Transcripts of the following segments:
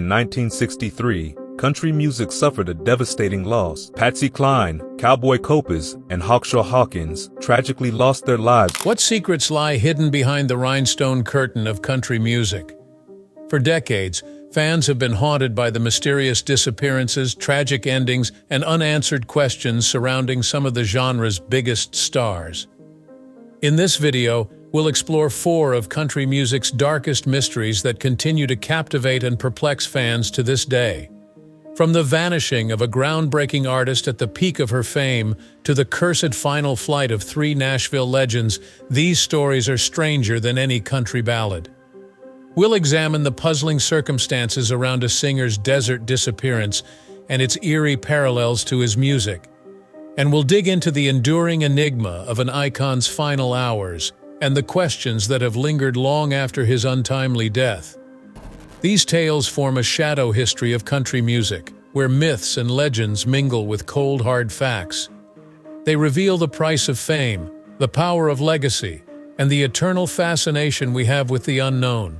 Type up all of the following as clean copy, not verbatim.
in 1963, country music suffered a devastating loss. Patsy Cline, Cowboy Copas, and Hawkshaw Hawkins tragically lost their lives. What secrets lie hidden behind the rhinestone curtain of country music? For decades, fans have been haunted by the mysterious disappearances, tragic endings, and unanswered questions surrounding some of the genre's biggest stars. In this video, we'll explore 4 of country music's darkest mysteries that continue to captivate and perplex fans to this day. From the vanishing of a groundbreaking artist at the peak of her fame to the cursed final flight of 3 Nashville legends, these stories are stranger than any country ballad. We'll examine the puzzling circumstances around a singer's desert disappearance and its eerie parallels to his music. And we'll dig into the enduring enigma of an icon's final hours and the questions that have lingered long after his untimely death. These tales form a shadow history of country music, where myths and legends mingle with cold, hard facts. They reveal the price of fame, the power of legacy, and the eternal fascination we have with the unknown.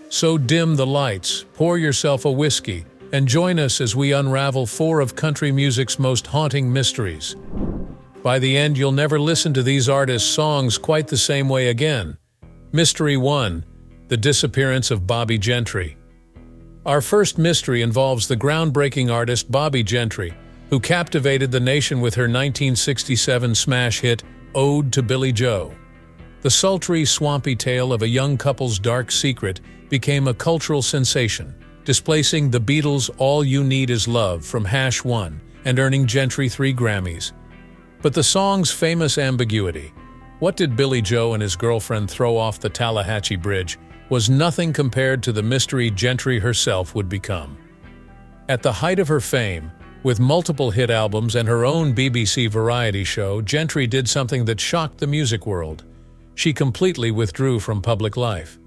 So dim the lights, pour yourself a whiskey, and join us as we unravel 4 of country music's most haunting mysteries. By the end, you'll never listen to these artists' songs quite the same way again. Mystery 1. The disappearance of Bobbie Gentry. Our first mystery involves the groundbreaking artist Bobbie Gentry, who captivated the nation with her 1967 smash hit, Ode to Billie Joe. The sultry, swampy tale of a young couple's dark secret became a cultural sensation, displacing the Beatles' All You Need Is Love from #1 and earning Gentry 3 Grammys. But the song's famous ambiguity, "What did Billie Joe and his girlfriend throw off the Tallahatchie Bridge?" was nothing compared to the mystery Gentry herself would become. At the height of her fame, with multiple hit albums and her own BBC variety show, Gentry did something that shocked the music world. She completely withdrew from public life.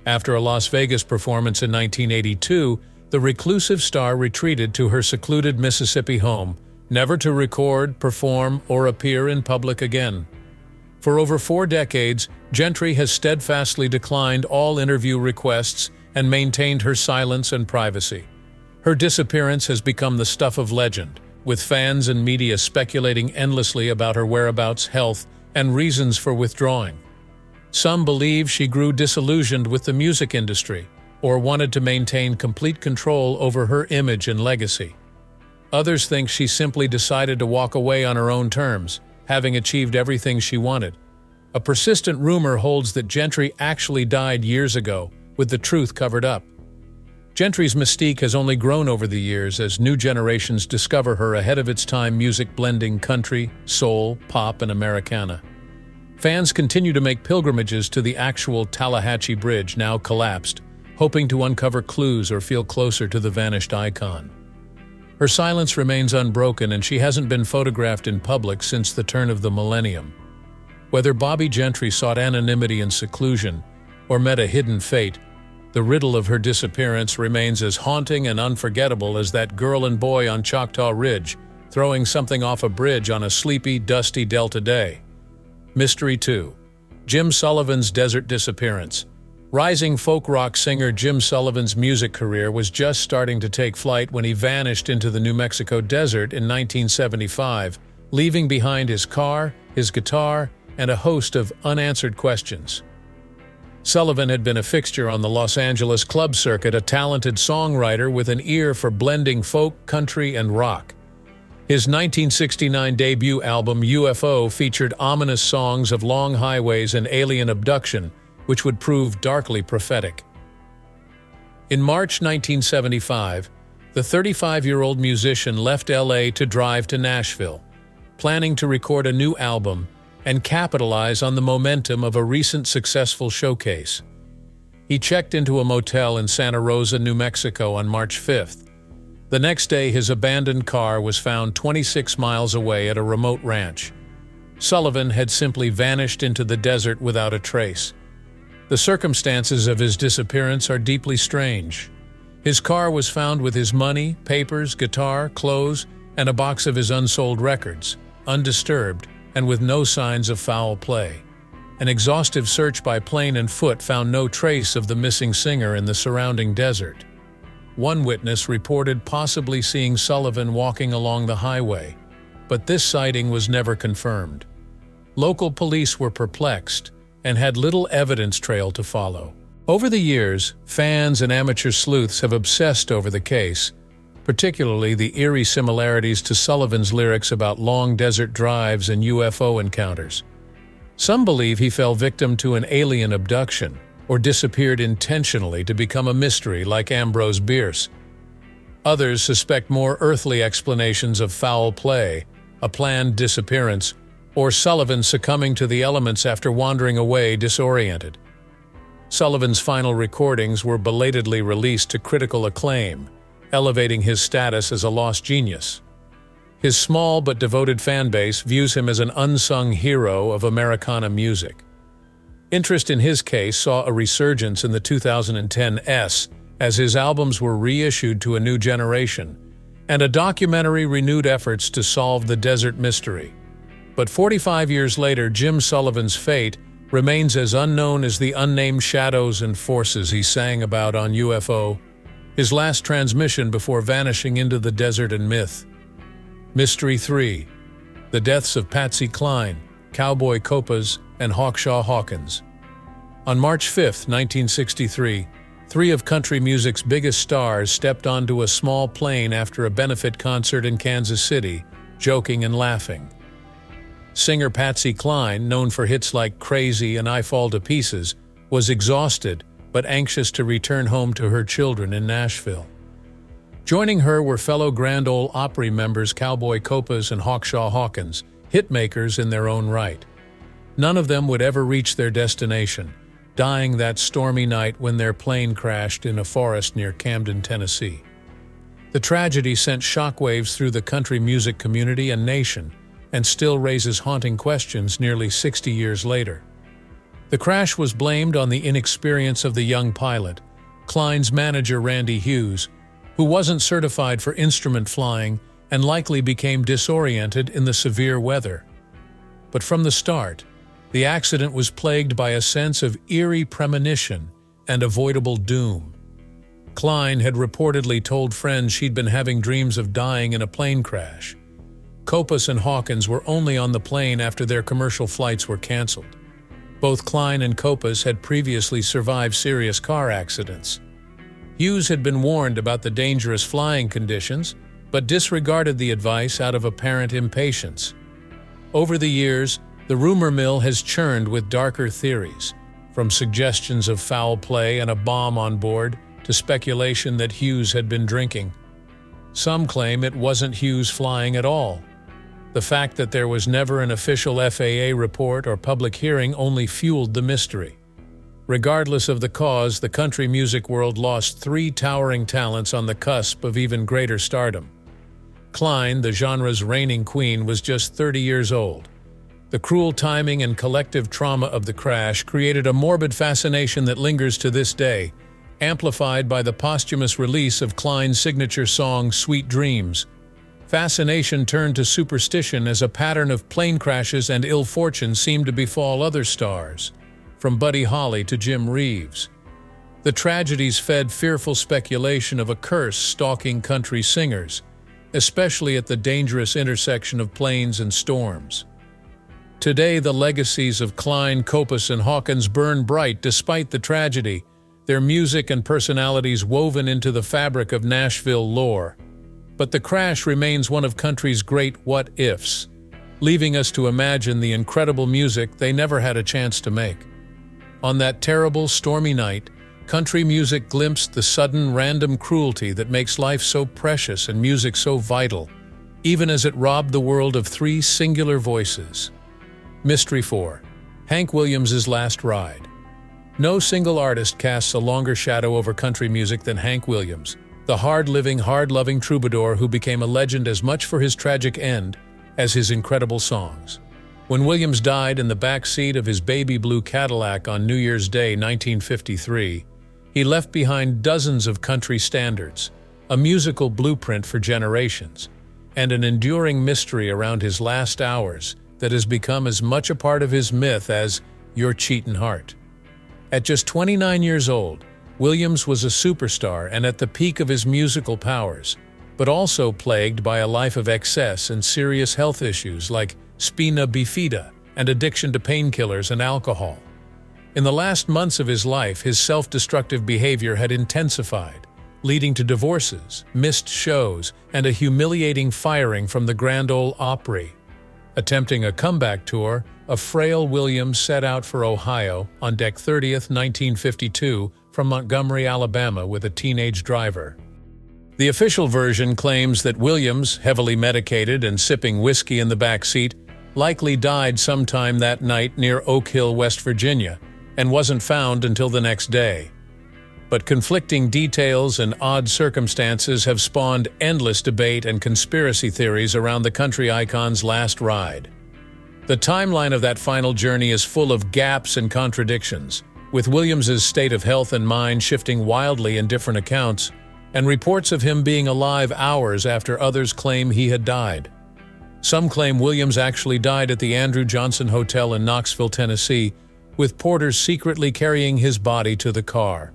After a Las Vegas performance in 1982, the reclusive star retreated to her secluded Mississippi home, never to record, perform, or appear in public again. For over 4 decades, Gentry has steadfastly declined all interview requests and maintained her silence and privacy. Her disappearance has become the stuff of legend, with fans and media speculating endlessly about her whereabouts, health, and reasons for withdrawing. Some believe she grew disillusioned with the music industry or wanted to maintain complete control over her image and legacy. Others think she simply decided to walk away on her own terms, having achieved everything she wanted. A persistent rumor holds that Gentry actually died years ago, with the truth covered up. Gentry's mystique has only grown over the years as new generations discover her ahead of its time music blending country, soul, pop, and Americana. Fans continue to make pilgrimages to the actual Tallahatchie Bridge, now collapsed, hoping to uncover clues or feel closer to the vanished icon. Her silence remains unbroken, and she hasn't been photographed in public since the turn of the millennium. Whether Bobbie Gentry sought anonymity and seclusion, or met a hidden fate, the riddle of her disappearance remains as haunting and unforgettable as that girl and boy on Choctaw Ridge, throwing something off a bridge on a sleepy, dusty Delta day. Mystery 2. Jim Sullivan's desert disappearance. Rising folk rock singer Jim Sullivan's music career was just starting to take flight when he vanished into the New Mexico desert in 1975, leaving behind his car, his guitar, and a host of unanswered questions. Sullivan had been a fixture on the Los Angeles club circuit, a talented songwriter with an ear for blending folk, country, and rock. His 1969 debut album, UFO, featured ominous songs of long highways and alien abduction, which would prove darkly prophetic. In March 1975, the 35-year-old musician left LA to drive to Nashville, planning to record a new album and capitalize on the momentum of a recent successful showcase. He checked into a motel in Santa Rosa, New Mexico on March 5th. The next day, his abandoned car was found 26 miles away at a remote ranch. Sullivan had simply vanished into the desert without a trace. The circumstances of his disappearance are deeply strange. His car was found with his money, papers, guitar, clothes, and a box of his unsold records, undisturbed and with no signs of foul play. An exhaustive search by plane and foot found no trace of the missing singer in the surrounding desert. One witness reported possibly seeing Sullivan walking along the highway, but this sighting was never confirmed. Local police were perplexed and had little evidence trail to follow. Over the years, fans and amateur sleuths have obsessed over the case, particularly the eerie similarities to Sullivan's lyrics about long desert drives and UFO encounters. Some believe he fell victim to an alien abduction or disappeared intentionally to become a mystery like Ambrose Bierce. Others suspect more earthly explanations of foul play, a planned disappearance, or Sullivan succumbing to the elements after wandering away disoriented. Sullivan's final recordings were belatedly released to critical acclaim, elevating his status as a lost genius. His small but devoted fan base views him as an unsung hero of Americana music. Interest in his case saw a resurgence in the 2010s as his albums were reissued to a new generation, and a documentary renewed efforts to solve the desert mystery. But 45 years later, Jim Sullivan's fate remains as unknown as the unnamed shadows and forces he sang about on UFO, his last transmission before vanishing into the desert and myth. Mystery 3. The deaths of Patsy Cline, Cowboy Copas, and Hawkshaw Hawkins. On March 5, 1963, three of country music's biggest stars stepped onto a small plane after a benefit concert in Kansas City, joking and laughing. Singer Patsy Cline, known for hits like Crazy and I Fall to Pieces, was exhausted but anxious to return home to her children in Nashville. Joining her were fellow Grand Ole Opry members Cowboy Copas and Hawkshaw Hawkins, hitmakers in their own right. None of them would ever reach their destination, dying that stormy night when their plane crashed in a forest near Camden, Tennessee. The tragedy sent shockwaves through the country music community and nation, and still raises haunting questions nearly 60 years later. The crash was blamed on the inexperience of the young pilot, Cline's manager Randy Hughes, who wasn't certified for instrument flying and likely became disoriented in the severe weather. But from the start, the accident was plagued by a sense of eerie premonition and avoidable doom. Cline had reportedly told friends she'd been having dreams of dying in a plane crash. Copas and Hawkins were only on the plane after their commercial flights were canceled. Both Cline and Copas had previously survived serious car accidents. Hughes had been warned about the dangerous flying conditions, but disregarded the advice out of apparent impatience. Over the years, the rumor mill has churned with darker theories, from suggestions of foul play and a bomb on board to speculation that Hughes had been drinking. Some claim it wasn't Hughes flying at all. The fact that there was never an official FAA report or public hearing only fueled the mystery. Regardless of the cause, the country music world lost three towering talents on the cusp of even greater stardom. Cline, the genre's reigning queen, was just 30 years old. The cruel timing and collective trauma of the crash created a morbid fascination that lingers to this day, amplified by the posthumous release of Cline's signature song, Sweet Dreams. Fascination turned to superstition as a pattern of plane crashes and ill fortune seemed to befall other stars, from Buddy Holly to Jim Reeves. The tragedies fed fearful speculation of a curse stalking country singers, especially at the dangerous intersection of planes and storms. Today, the legacies of Cline, Copas, and Hawkins burn bright despite the tragedy, their music and personalities woven into the fabric of Nashville lore. But the crash remains one of country's great what-ifs, leaving us to imagine the incredible music they never had a chance to make. On that terrible, stormy night, country music glimpsed the sudden, random cruelty that makes life so precious and music so vital, even as it robbed the world of three singular voices. Mystery 4. Hank Williams' Last Ride. No single artist casts a longer shadow over country music than Hank Williams, the hard-living, hard-loving troubadour who became a legend as much for his tragic end as his incredible songs. When Williams died in the back seat of his baby blue Cadillac on New Year's Day 1953, he left behind dozens of country standards, a musical blueprint for generations, and an enduring mystery around his last hours that has become as much a part of his myth as Your Cheatin' Heart. At just 29 years old, Williams was a superstar and at the peak of his musical powers, but also plagued by a life of excess and serious health issues like spina bifida and addiction to painkillers and alcohol. In the last months of his life, his self-destructive behavior had intensified, leading to divorces, missed shows, and a humiliating firing from the Grand Ole Opry. Attempting a comeback tour, a frail Williams set out for Ohio on Dec 30th, 1952, from Montgomery, Alabama, with a teenage driver. The official version claims that Williams, heavily medicated and sipping whiskey in the back seat, likely died sometime that night near Oak Hill, West Virginia, and wasn't found until the next day. But conflicting details and odd circumstances have spawned endless debate and conspiracy theories around the country icon's last ride. The timeline of that final journey is full of gaps and contradictions, with Williams's state of health and mind shifting wildly in different accounts, and reports of him being alive hours after others claim he had died. Some claim Williams actually died at the Andrew Johnson Hotel in Knoxville, Tennessee, with porters secretly carrying his body to the car.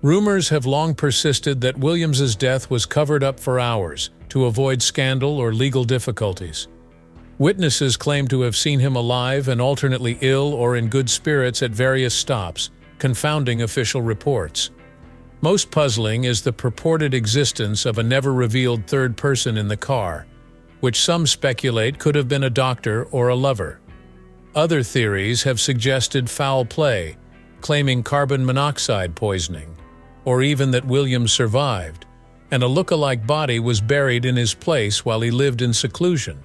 Rumors have long persisted that Williams's death was covered up for hours to avoid scandal or legal difficulties. Witnesses claim to have seen him alive and alternately ill or in good spirits at various stops, confounding official reports. Most puzzling is the purported existence of a never-revealed third person in the car, which some speculate could have been a doctor or a lover. Other theories have suggested foul play, claiming carbon monoxide poisoning, or even that Williams survived, and a look-alike body was buried in his place while he lived in seclusion.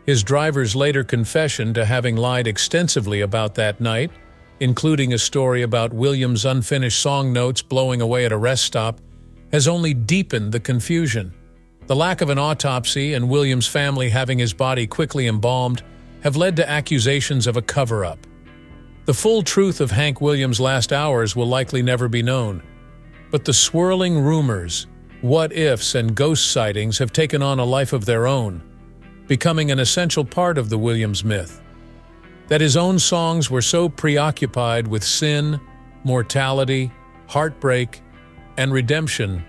His driver's later confession to having lied extensively about that night, including a story about Williams' unfinished song notes blowing away at a rest stop, has only deepened the confusion. The lack of an autopsy and Williams' family having his body quickly embalmed have led to accusations of a cover-up. The full truth of Hank Williams' last hours will likely never be known, but the swirling rumors, what-ifs, and ghost sightings have taken on a life of their own, becoming an essential part of the Williams myth. That his own songs were so preoccupied with sin, mortality, heartbreak, and redemption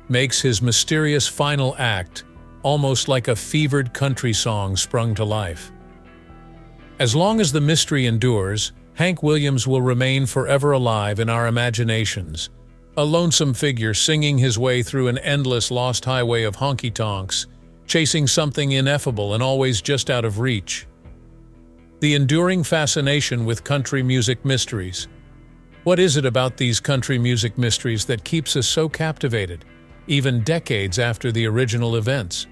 makes his mysterious final act almost like a fevered country song sprung to life. As long as the mystery endures, Hank Williams will remain forever alive in our imaginations, a lonesome figure singing his way through an endless lost highway of honky-tonks, chasing something ineffable and always just out of reach. The enduring fascination with country music mysteries. What is it about these country music mysteries that keeps us so captivated, even decades after the original events?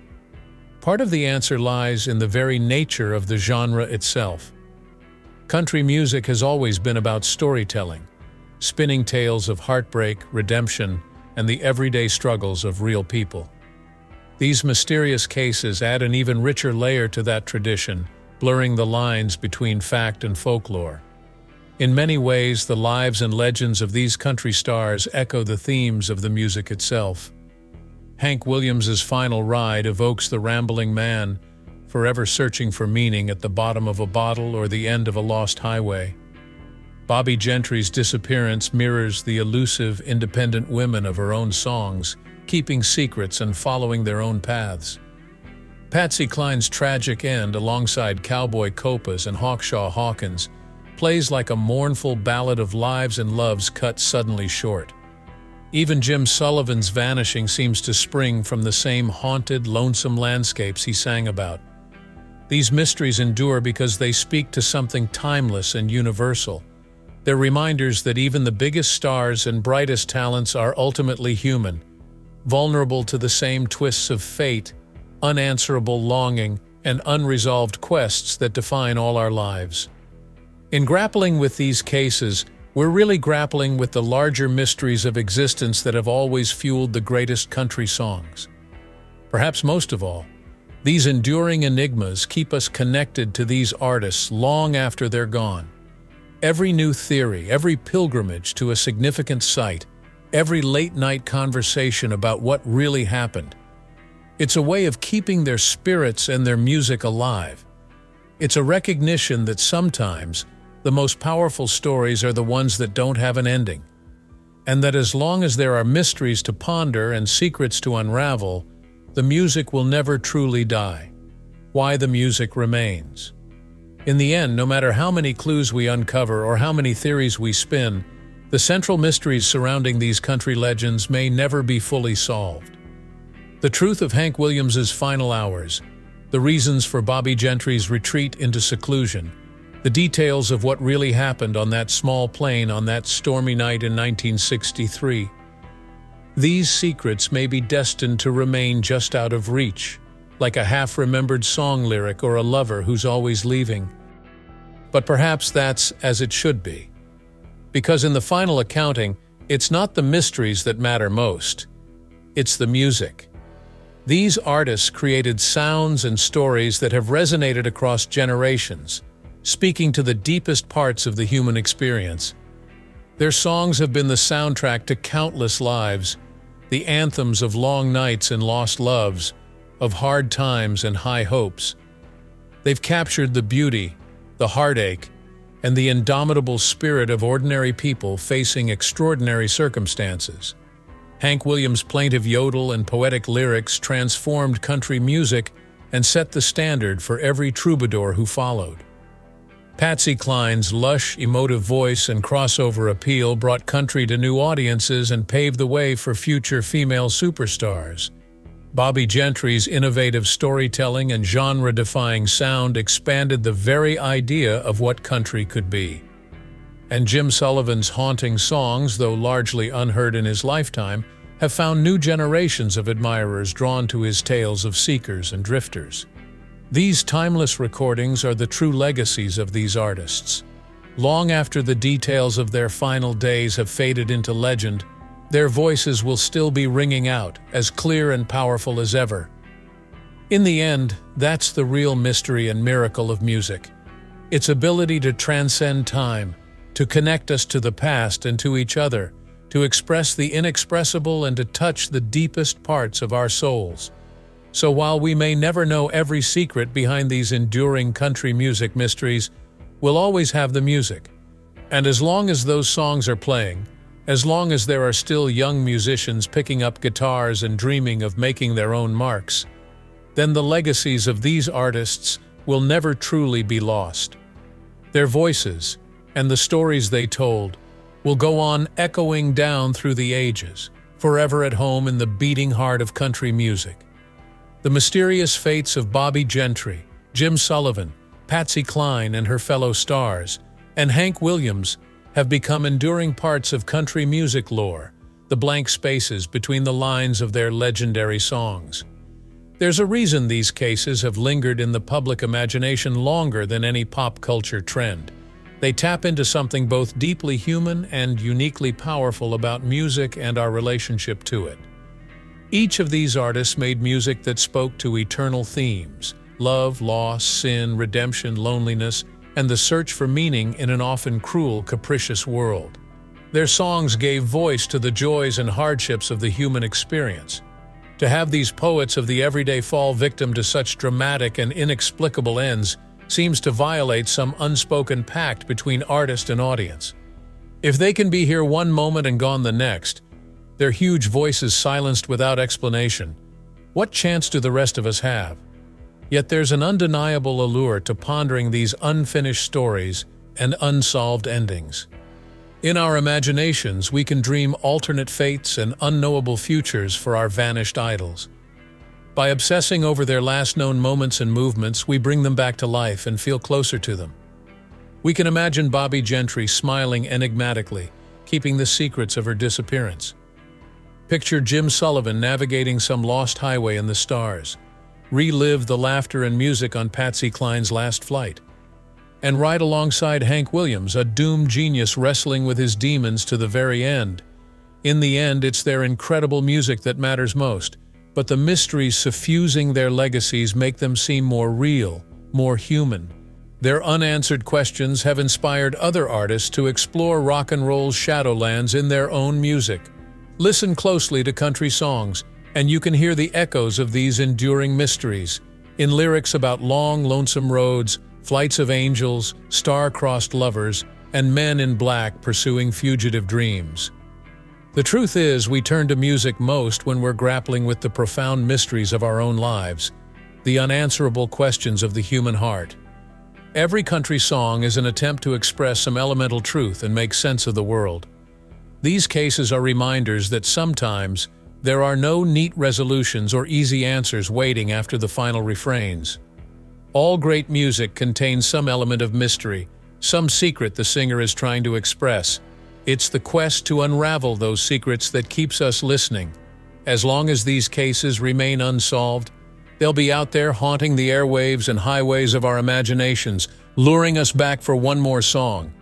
Part of the answer lies in the very nature of the genre itself. Country music has always been about storytelling, spinning tales of heartbreak, redemption, and the everyday struggles of real people. These mysterious cases add an even richer layer to that tradition, blurring the lines between fact and folklore. In many ways, the lives and legends of these country stars echo the themes of the music itself. Hank Williams's final ride evokes the rambling man, forever searching for meaning at the bottom of a bottle or the end of a lost highway. Bobbie Gentry's disappearance mirrors the elusive, independent women of her own songs, keeping secrets and following their own paths. Patsy Cline's tragic end alongside Cowboy Copas and Hawkshaw Hawkins plays like a mournful ballad of lives and loves cut suddenly short. Even Jim Sullivan's Vanishing seems to spring from the same haunted, lonesome landscapes he sang about. These mysteries endure because they speak to something timeless and universal. They're reminders that even the biggest stars and brightest talents are ultimately human, vulnerable to the same twists of fate, unanswerable longing, and unresolved quests that define all our lives. In grappling with these cases, we're really grappling with the larger mysteries of existence that have always fueled the greatest country songs. Perhaps most of all, these enduring enigmas keep us connected to these artists long after they're gone. Every new theory, every pilgrimage to a significant site, every late-night conversation about what really happened. It's a way of keeping their spirits and their music alive. It's a recognition that sometimes the most powerful stories are the ones that don't have an ending. and that as long as there are mysteries to ponder and secrets to unravel, the music will never truly die. Why the music remains. In the end, no matter how many clues we uncover or how many theories we spin, the central mysteries surrounding these country legends may never be fully solved. The truth of Hank Williams's final hours, the reasons for Bobbie Gentry's retreat into seclusion, the details of what really happened on that small plane on that stormy night in 1963. These secrets may be destined to remain just out of reach, like a half-remembered song lyric or a lover who's always leaving. But perhaps that's as it should be. Because in the final accounting, it's not the mysteries that matter most. It's the music. These artists created sounds and stories that have resonated across generations, speaking to the deepest parts of the human experience. Their songs have been the soundtrack to countless lives, the anthems of long nights and lost loves, of hard times and high hopes. They've captured the beauty, the heartache, and the indomitable spirit of ordinary people facing extraordinary circumstances. Hank Williams' plaintive yodel and poetic lyrics transformed country music and set the standard for every troubadour who followed. Patsy Cline's lush, emotive voice and crossover appeal brought country to new audiences and paved the way for future female superstars. Bobbie Gentry's innovative storytelling and genre-defying sound expanded the very idea of what country could be. And Jim Sullivan's haunting songs, though largely unheard in his lifetime, have found new generations of admirers drawn to his tales of seekers and drifters. These timeless recordings are the true legacies of these artists. Long after the details of their final days have faded into legend, their voices will still be ringing out, as clear and powerful as ever. In the end, that's the real mystery and miracle of music. Its ability to transcend time, to connect us to the past and to each other, to express the inexpressible and to touch the deepest parts of our souls. So while we may never know every secret behind these enduring country music mysteries, we'll always have the music. And as long as those songs are playing, as long as there are still young musicians picking up guitars and dreaming of making their own marks, then the legacies of these artists will never truly be lost. Their voices, and the stories they told, will go on echoing down through the ages, forever at home in the beating heart of country music. The mysterious fates of Bobbie Gentry, Jim Sullivan, Patsy Cline and her fellow stars, and Hank Williams have become enduring parts of country music lore, the blank spaces between the lines of their legendary songs. There's a reason these cases have lingered in the public imagination longer than any pop culture trend. They tap into something both deeply human and uniquely powerful about music and our relationship to it. Each of these artists made music that spoke to eternal themes: love, loss, sin, redemption, loneliness, and the search for meaning in an often cruel, capricious world. Their songs gave voice to the joys and hardships of the human experience. To have these poets of the everyday fall victim to such dramatic and inexplicable ends seems to violate some unspoken pact between artist and audience. If they can be here one moment and gone the next, their huge voices silenced without explanation, what chance do the rest of us have? Yet there's an undeniable allure to pondering these unfinished stories and unsolved endings. In our imaginations, we can dream alternate fates and unknowable futures for our vanished idols. By obsessing over their last known moments and movements, we bring them back to life and feel closer to them. We can imagine Bobbie Gentry smiling enigmatically, keeping the secrets of her disappearance. Picture Jim Sullivan navigating some lost highway in the stars. Relive the laughter and music on Patsy Cline's last flight. And ride alongside Hank Williams, a doomed genius wrestling with his demons to the very end. In the end, it's their incredible music that matters most, but the mysteries suffusing their legacies make them seem more real, more human. Their unanswered questions have inspired other artists to explore rock and roll's shadowlands in their own music. Listen closely to country songs, and you can hear the echoes of these enduring mysteries in lyrics about long, lonesome roads, flights of angels, star-crossed lovers, and men in black pursuing fugitive dreams. The truth is, we turn to music most when we're grappling with the profound mysteries of our own lives, the unanswerable questions of the human heart. Every country song is an attempt to express some elemental truth and make sense of the world. These cases are reminders that sometimes there are no neat resolutions or easy answers waiting after the final refrains. All great music contains some element of mystery, some secret the singer is trying to express. It's the quest to unravel those secrets that keeps us listening. As long as these cases remain unsolved, they'll be out there haunting the airwaves and highways of our imaginations, luring us back for one more song.